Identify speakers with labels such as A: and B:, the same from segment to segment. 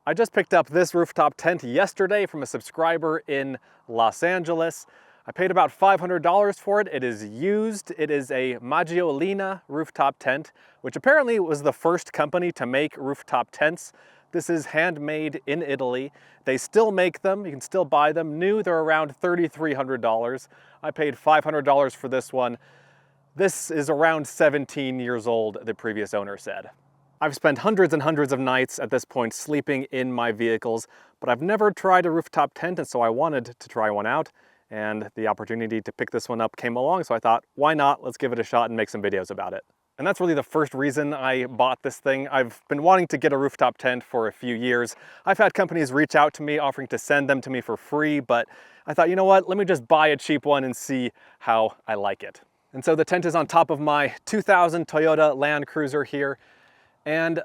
A: I just picked up this rooftop tent yesterday from a subscriber in Los Angeles. I paid about $500 for it. It is used. It is a Maggiolina rooftop tent, which apparently was the first company to make rooftop tents. This is handmade in Italy. They still make them. You can still buy them. New, they're around $3,300. I paid $500 for this one. This is around 17 years old, the previous owner said. I've spent hundreds and hundreds of nights at this point sleeping in my vehicles, but I've never tried a rooftop tent, and so I wanted to try one out, and the opportunity to pick this one up came along, so I thought, why not? Let's give it a shot and make some videos about it. And that's really the first reason I bought this thing. I've been wanting to get a rooftop tent for a few years. I've had companies reach out to me offering to send them to me for free, but I thought, you know what? Let me just buy a cheap one and see how I like it. And so the tent is on top of my 2000 Toyota Land Cruiser here. And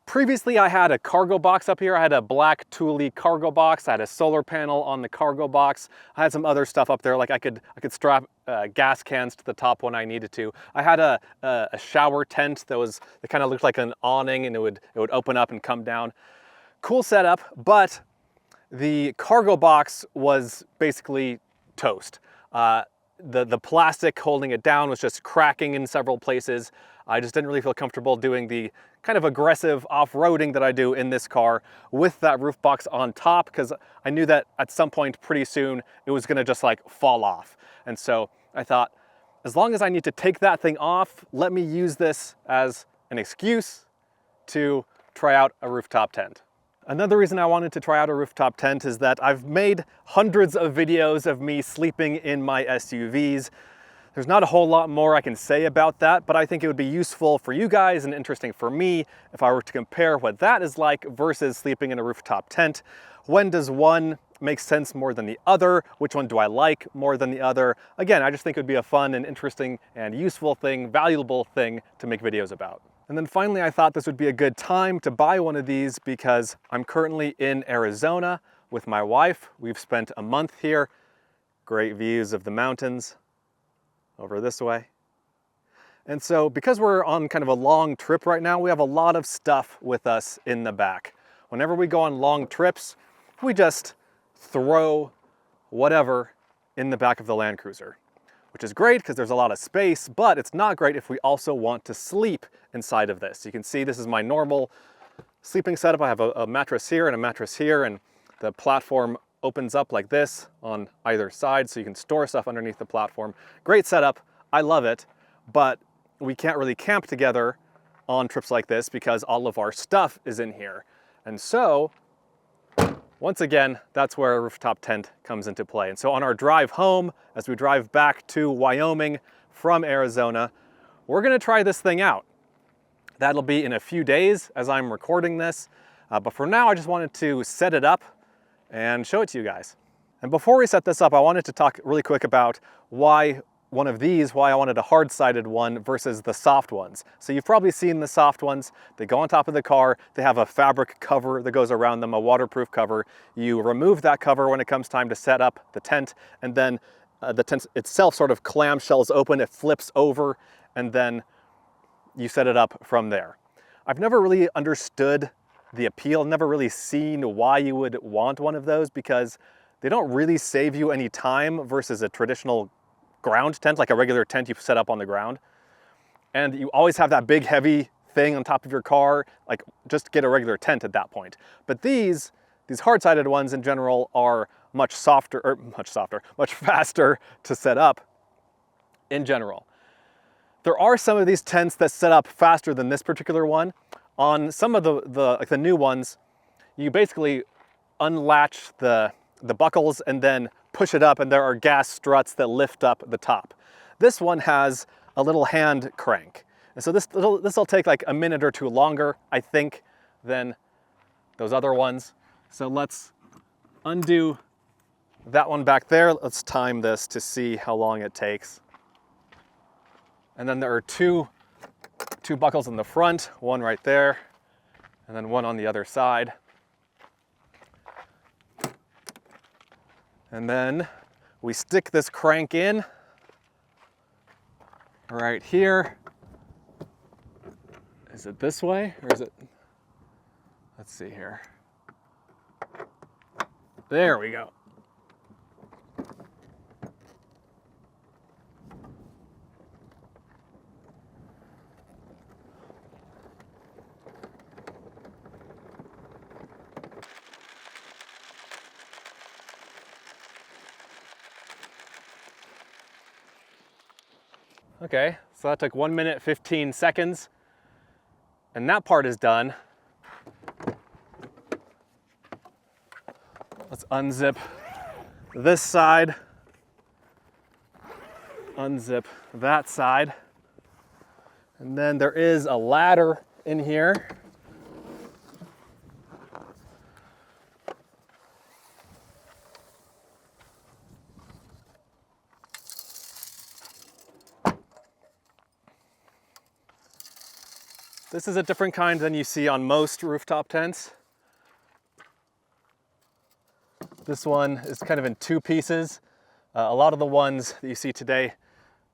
A: previously I had a cargo box up here. I had a black Thule cargo box. I had a solar panel on the cargo box. I had some other stuff up there, like I could strap gas cans to the top when I needed to. I had a shower tent that kind of looked like an awning, and it would open up and come down. Cool setup, but the cargo box was basically toast. The plastic holding it down was just cracking in several places. I just didn't really feel comfortable doing the kind of aggressive off-roading that I do in this car with that roof box on top, because I knew that at some point pretty soon it was gonna just like fall off. And so I thought, as long as I need to take that thing off, let me use this as an excuse to try out a rooftop tent. Another reason I wanted to try out a rooftop tent is that I've made hundreds of videos of me sleeping in my SUVs. There's not a whole lot more I can say about that, but I think it would be useful for you guys and interesting for me if I were to compare what that is like versus sleeping in a rooftop tent. When does one make sense more than the other? Which one do I like more than the other? Again, I just think it would be a fun and interesting and useful thing, valuable thing to make videos about. And then finally, I thought this would be a good time to buy one of these because I'm currently in Arizona with my wife. We've spent a month here. Great views of the mountains over this way. And so because we're on kind of a long trip right now, we have a lot of stuff with us in the back. Whenever we go on long trips, we just throw whatever in the back of the Land Cruiser, which is great because there's a lot of space, but it's not great if we also want to sleep inside of this. You can see this is my normal sleeping setup. I have a mattress here and a mattress here, and the platform opens up like this on either side, so you can store stuff underneath the platform. Great setup, I love it, but we can't really camp together on trips like this because all of our stuff is in here. And so, once again, that's where a rooftop tent comes into play. And so on our drive home, as we drive back to Wyoming from Arizona, we're gonna try this thing out. That'll be in a few days as I'm recording this, but for now I just wanted to set it up and show it to you guys. And before we set this up, I wanted to talk really quick about why I wanted a hard-sided one versus the soft ones. So you've probably seen the soft ones. They go on top of the car. They have a fabric cover that goes around them, a waterproof cover. You remove that cover when it comes time to set up the tent, and then the tent itself sort of clamshells open, it flips over, and then you set it up from there. I've never really understood the appeal, never really seen why you would want one of those, because they don't really save you any time versus a traditional ground tent, like a regular tent you set up on the ground. And you always have that big heavy thing on top of your car, like just get a regular tent at that point. But these hard-sided ones in general are much faster to set up in general. There are some of these tents that set up faster than this particular one. On some of the new ones, you basically unlatch the buckles and then push it up, and there are gas struts that lift up the top. This one has a little hand crank. And so this will take like a minute or two longer, I think, than those other ones. So let's undo that one back there. Let's time this to see how long it takes. And then there are two buckles in the front, one right there, and then one on the other side. And then we stick this crank in right here. Is it this way or is it, let's see here. There we go. Okay, so that took 1 minute, 15 seconds, and that part is done. Let's unzip this side, unzip that side, and then there is a ladder in here. This is a different kind than you see on most rooftop tents. This one is kind of in two pieces. A lot of the ones that you see today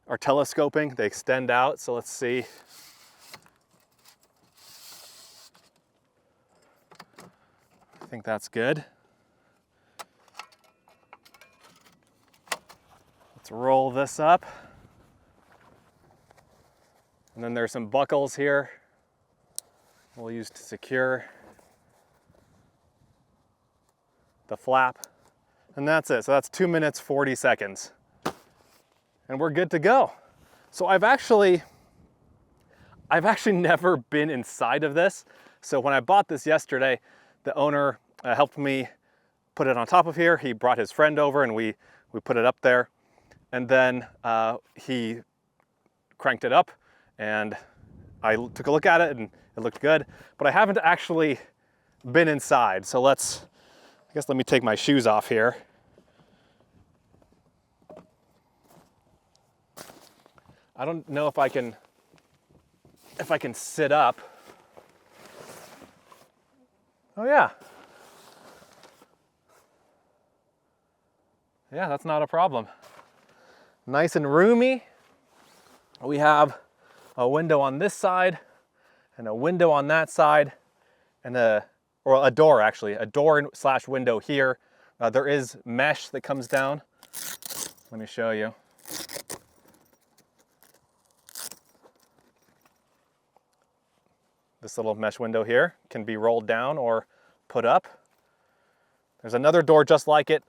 A: are telescoping. They extend out, so let's see. I think that's good. Let's roll this up. And then there's some buckles here we'll use to secure the flap. And that's it. So that's 2 minutes, 40 seconds. And we're good to go. So I've actually never been inside of this. So when I bought this yesterday, the owner helped me put it on top of here. He brought his friend over and we put it up there. And then he cranked it up and I took a look at it and it looked good, but I haven't actually been inside. So I guess let me take my shoes off here. I don't know if I can sit up. Oh yeah. Yeah, that's not a problem. Nice and roomy. We have a window on this side and a window on that side and a door actually, a door slash window here. There is mesh that comes down. Let me show you. This little mesh window here can be rolled down or put up. There's another door just like it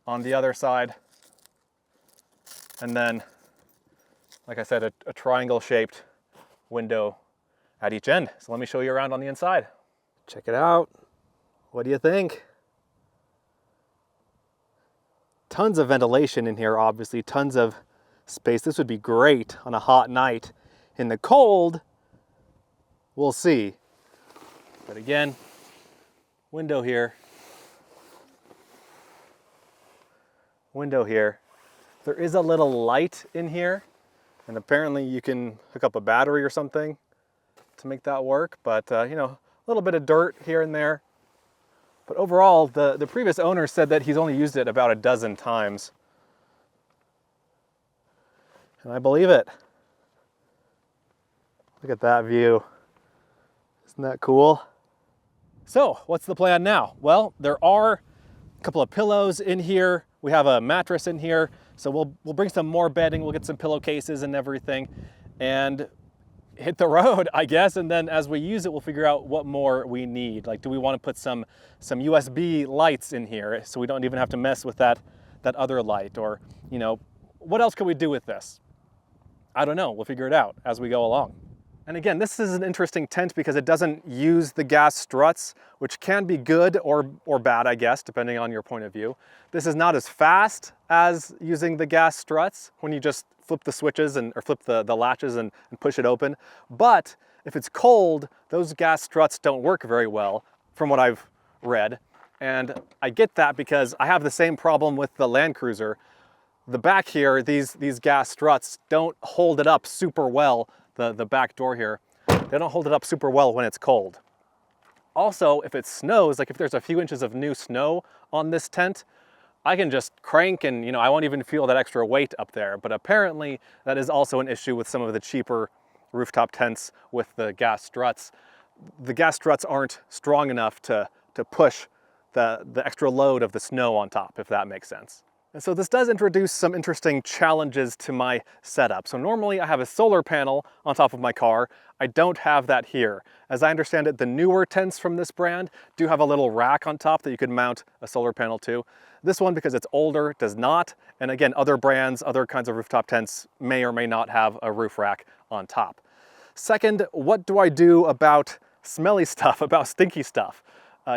A: on the other side. And then, like I said, a triangle shaped window at each end. So let me show you around on the inside. Check it out. What do you think? Tons of ventilation in here, obviously, tons of space. This would be great on a hot night. In the cold, we'll see. But again, window here. Window here. There is a little light in here, and apparently you can hook up a battery or something to make that work, but you know, a little bit of dirt here and there. But overall, the previous owner said that he's only used it about a dozen times. And I believe it. Look at that view. Isn't that cool? So, what's the plan now? Well, there are a couple of pillows in here. We have a mattress in here. So we'll bring some more bedding, we'll get some pillowcases and everything, and hit the road, I guess. And then as we use it, we'll figure out what more we need. Like, do we want to put some USB lights in here so we don't even have to mess with that other light? Or, you know, what else can we do with this? I don't know, we'll figure it out as we go along. And again, this is an interesting tent because it doesn't use the gas struts, which can be good or bad, I guess, depending on your point of view. This is not as fast as using the gas struts when you just flip the switches or flip the latches and push it open. But if it's cold, those gas struts don't work very well, from what I've read. And I get that because I have the same problem with the Land Cruiser. The back here, these gas struts don't hold it up super well. The back door here, they don't hold it up super well when it's cold. Also, if it snows, like if there's a few inches of new snow on this tent, I can just crank and, you know, I won't even feel that extra weight up there. But apparently that is also an issue with some of the cheaper rooftop tents with the gas struts. The gas struts aren't strong enough to push the extra load of the snow on top, if that makes sense. And so this does introduce some interesting challenges to my setup. So normally I have a solar panel on top of my car. I don't have that here. As I understand it, the newer tents from this brand do have a little rack on top that you could mount a solar panel to. This one, because it's older, does not. And again, other brands, other kinds of rooftop tents may or may not have a roof rack on top. Second, what do I do about smelly stuff, about stinky stuff?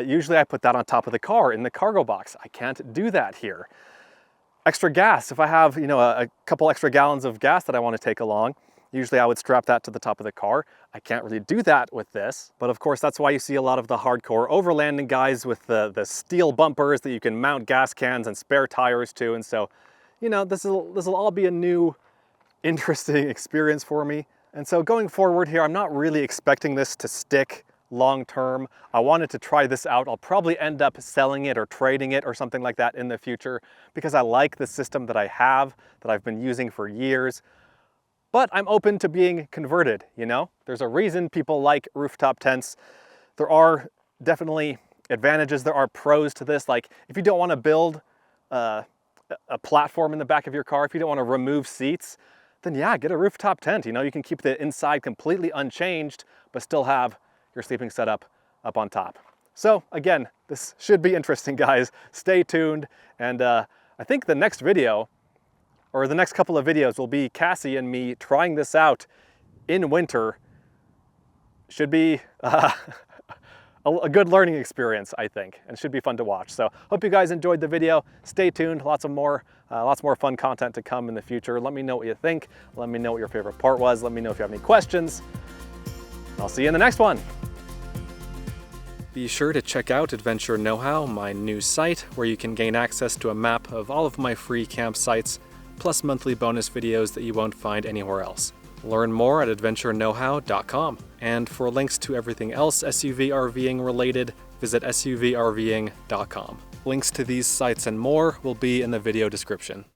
A: Usually I put that on top of the car in the cargo box. I can't do that here. Extra gas, if I have, a couple extra gallons of gas that I want to take along, usually I would strap that to the top of the car. I can't really do that with this, but of course that's why you see a lot of the hardcore overlanding guys with the steel bumpers that you can mount gas cans and spare tires to. And so, this will all be a new, interesting experience for me. And so going forward here, I'm not really expecting this to stick long term. I wanted to try this out. I'll probably end up selling it or trading it or something like that in the future because I like the system that I have, that I've been using for years. But I'm open to being converted, There's a reason people like rooftop tents. There are definitely advantages, there are pros to this. Like if you don't want to build a platform in the back of your car, if you don't want to remove seats, then yeah, get a rooftop tent. You can keep the inside completely unchanged, but still have your sleeping setup up on top. So again, this should be interesting, guys. Stay tuned. And I think the next video, or the next couple of videos, will be Cassie and me trying this out in winter. Should be a good learning experience, I think, and should be fun to watch. So hope you guys enjoyed the video. Stay tuned, lots more fun content to come in the future. Let me know what you think. Let me know what your favorite part was. Let me know if you have any questions. I'll see you in the next one. Be sure to check out Adventure Know-How, my new site, where you can gain access to a map of all of my free campsites, plus monthly bonus videos that you won't find anywhere else. Learn more at adventureknowhow.com. And for links to everything else SUV RVing related, visit suvrving.com. Links to these sites and more will be in the video description.